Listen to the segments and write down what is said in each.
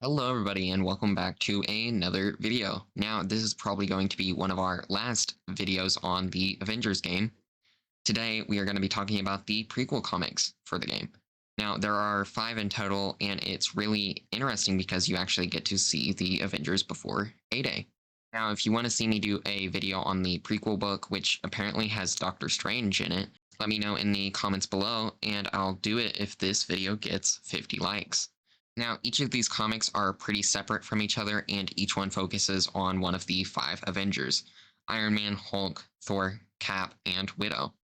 Hello everybody and welcome back to another video. Now this is probably going to be one of our last videos on the Avengers game. Today we are going to be talking about the prequel comics for the game. Now there are 5 in total and it's really interesting because you actually get to see the Avengers before A-Day. Now if you want to see me do a video on the prequel book, which apparently has Doctor Strange in it, let me know in the comments below and I'll do it if this video gets 50 likes. Now, each of these comics are pretty separate from each other, and each one focuses on one of the 5 Avengers: Iron Man, Hulk, Thor, Cap, and Widow.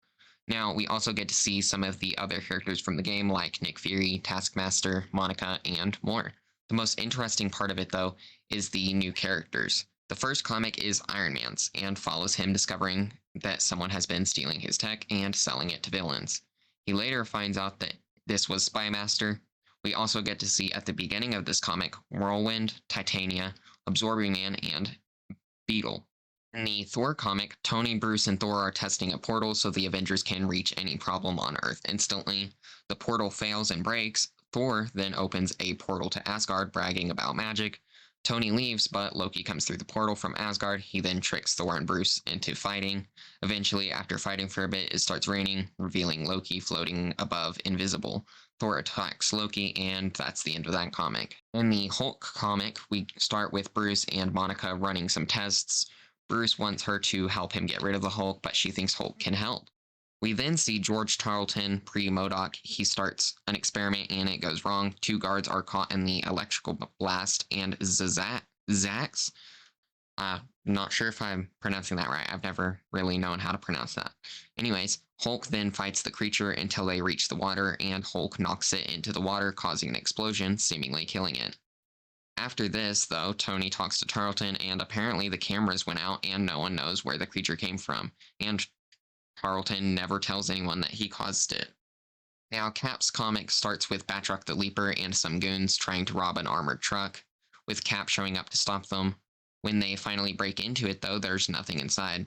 Now, we also get to see some of the other characters from the game, like Nick Fury, Taskmaster, Monica, and more. The most interesting part of it, though, is the new characters. The first comic is Iron Man's, and follows him discovering that someone has been stealing his tech and selling it to villains. He later finds out that this was Spymaster. We also get to see at the beginning of this comic Whirlwind, Titania, Absorbing Man, and Beetle. In the Thor comic, Tony, Bruce, and Thor are testing a portal so the Avengers can reach any problem on Earth instantly. The portal fails and breaks. Thor then opens a portal to Asgard, bragging about magic. Tony leaves, but Loki comes through the portal from Asgard. He then tricks Thor and Bruce into fighting. Eventually, after fighting for a bit, it starts raining, revealing Loki floating above, invisible. Thor attacks Loki, and that's the end of that comic. In the Hulk comic, we start with Bruce and Monica running some tests. Bruce wants her to help him get rid of the Hulk, but she thinks Hulk can help. We then see George Tarleton pre-MODOK. He starts an experiment and it goes wrong. 2 guards are caught in the electrical blast, and Zax, not sure if I'm pronouncing that right. I've never really known how to pronounce that. Anyways, Hulk then fights the creature until they reach the water, and Hulk knocks it into the water, causing an explosion, seemingly killing it. After this, though, Tony talks to Tarleton, and apparently the cameras went out and no one knows where the creature came from, and Tarleton never tells anyone that he caused it. Now, Cap's comic starts with Batroc the Leaper and some goons trying to rob an armored truck, with Cap showing up to stop them. When they finally break into it, though, there's nothing inside.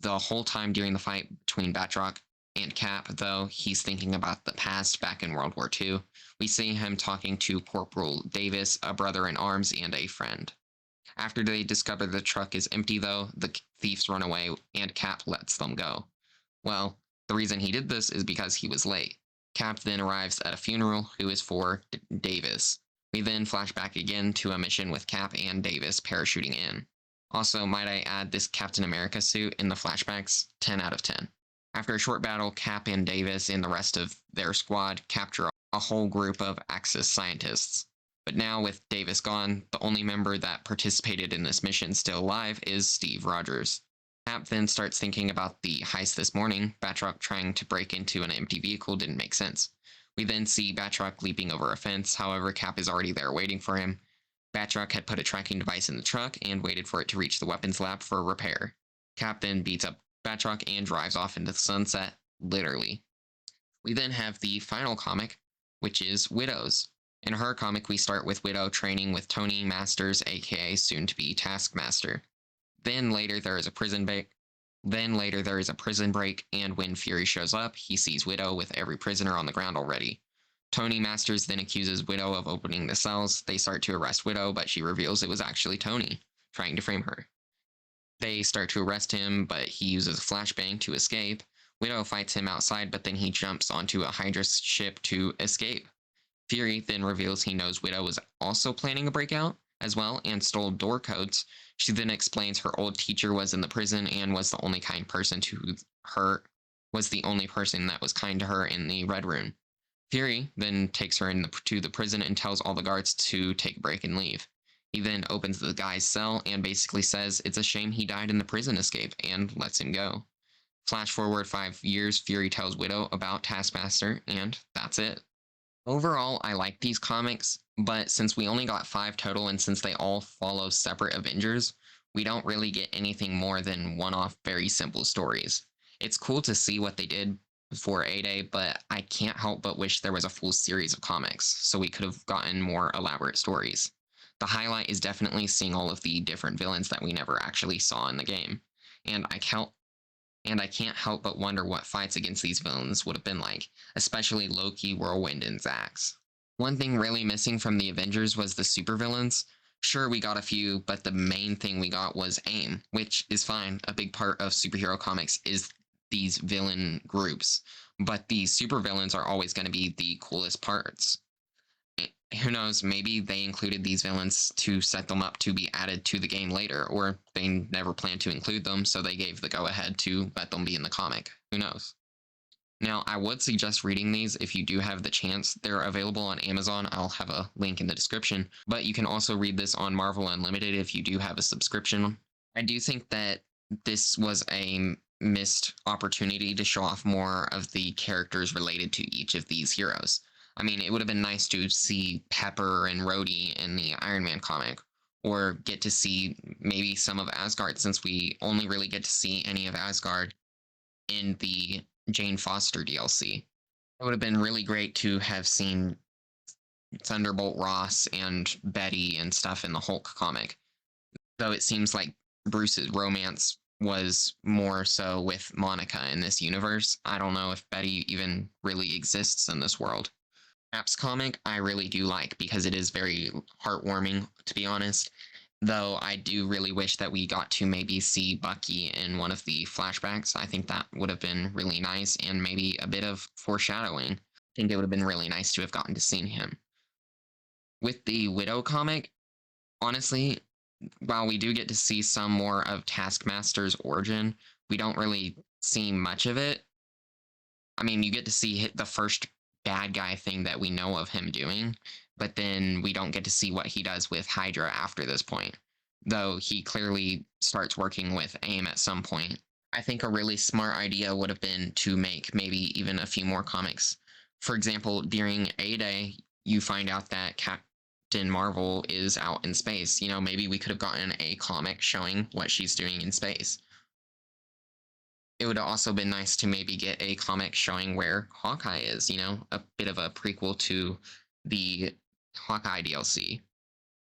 The whole time during the fight between Batroc and Cap, though, he's thinking about the past back in World War II. We see him talking to Corporal Davis, a brother in arms and a friend. After they discover the truck is empty, though, the thieves run away and Cap lets them go. Well, the reason he did this is because he was late. Cap then arrives at a funeral who is for Davis. We then flash back again to a mission with Cap and Davis parachuting in. Also, might I add, this Captain America suit in the flashbacks, 10 out of 10. After a short battle, Cap and Davis and the rest of their squad capture a whole group of Axis scientists. But now, with Davis gone, the only member that participated in this mission still alive is Steve Rogers. Cap then starts thinking about the heist this morning. Batroc trying to break into an empty vehicle didn't make sense. We then see Batroc leaping over a fence, however Cap is already there waiting for him. Batroc had put a tracking device in the truck and waited for it to reach the weapons lab for repair. Cap then beats up Batroc and drives off into the sunset, literally. We then have the final comic, which is Widow's. In her comic, we start with Widow training with Tony Masters, aka soon-to-be Taskmaster. Then later there is a prison break. And when Fury shows up, he sees Widow with every prisoner on the ground already. Tony Masters then accuses Widow of opening the cells. They start to arrest Widow, but she reveals it was actually Tony, trying to frame her. They start to arrest him, but he uses a flashbang to escape. Widow fights him outside, but then he jumps onto a Hydra ship to escape. Fury then reveals he knows Widow was also planning a breakout as well and stole door codes. She then explains her old teacher was in the prison and was the only kind person to her, was the only person that was kind to her in the Red Room. Fury then takes her to the prison and tells all the guards to take a break and leave. He then opens the guy's cell and basically says it's a shame he died in the prison escape and lets him go. Flash forward 5 years, Fury tells Widow about Taskmaster, and that's it. Overall, I like these comics, but since we only got 5 total and since they all follow separate Avengers, we don't really get anything more than one-off very simple stories. It's cool to see what they did for A-Day, but I can't help but wish there was a full series of comics, so we could have gotten more elaborate stories. The highlight is definitely seeing all of the different villains that we never actually saw in the game, and I can't help but wonder what fights against these villains would have been like, especially Loki, Whirlwind, and Zax. One thing really missing from the Avengers was the supervillains. Sure, we got a few, but the main thing we got was AIM, which is fine. A big part of superhero comics is these villain groups, but the supervillains are always going to be the coolest parts. Who knows, maybe they included these villains to set them up to be added to the game later, or they never planned to include them, so they gave the go ahead to let them be in the comic. Who knows? Now, I would suggest reading these if you do have the chance. They're available on Amazon. I'll have a link in the description. But you can also read this on Marvel Unlimited if you do have a subscription. I do think that this was a missed opportunity to show off more of the characters related to each of these heroes. I mean, it would have been nice to see Pepper and Rhodey in the Iron Man comic, or get to see maybe some of Asgard, since we only really get to see any of Asgard in the Jane Foster DLC. It would have been really great to have seen Thunderbolt Ross and Betty and stuff in the Hulk comic. Though it seems like Bruce's romance was more so with Monica in this universe. I don't know if Betty even really exists in this world. Cap's comic I really do like because it is very heartwarming, to be honest. Though I do really wish that we got to maybe see Bucky in one of the flashbacks. I think that would have been really nice and maybe a bit of foreshadowing. I think it would have been really nice to have gotten to see him. With the Widow comic, honestly, while we do get to see some more of Taskmaster's origin, we don't really see much of it. I mean, you get to see the first bad guy thing that we know of him doing, but then we don't get to see what he does with Hydra after this point, though he clearly starts working with AIM at some point. I think a really smart idea would have been to make maybe even a few more comics. For example, during A Day, you find out that Captain Marvel is out in space. You know, maybe we could have gotten a comic showing what she's doing in space. It would have also been nice to maybe get a comic showing where Hawkeye is, you know, a bit of a prequel to the Hawkeye DLC.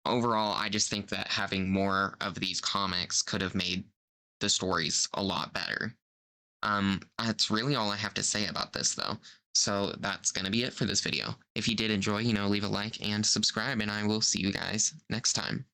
Overall, I just think that having more of these comics could have made the stories a lot better. That's really all I have to say about this, though. So that's going to be it for this video. If you did enjoy, leave a like and subscribe, and I will see you guys next time.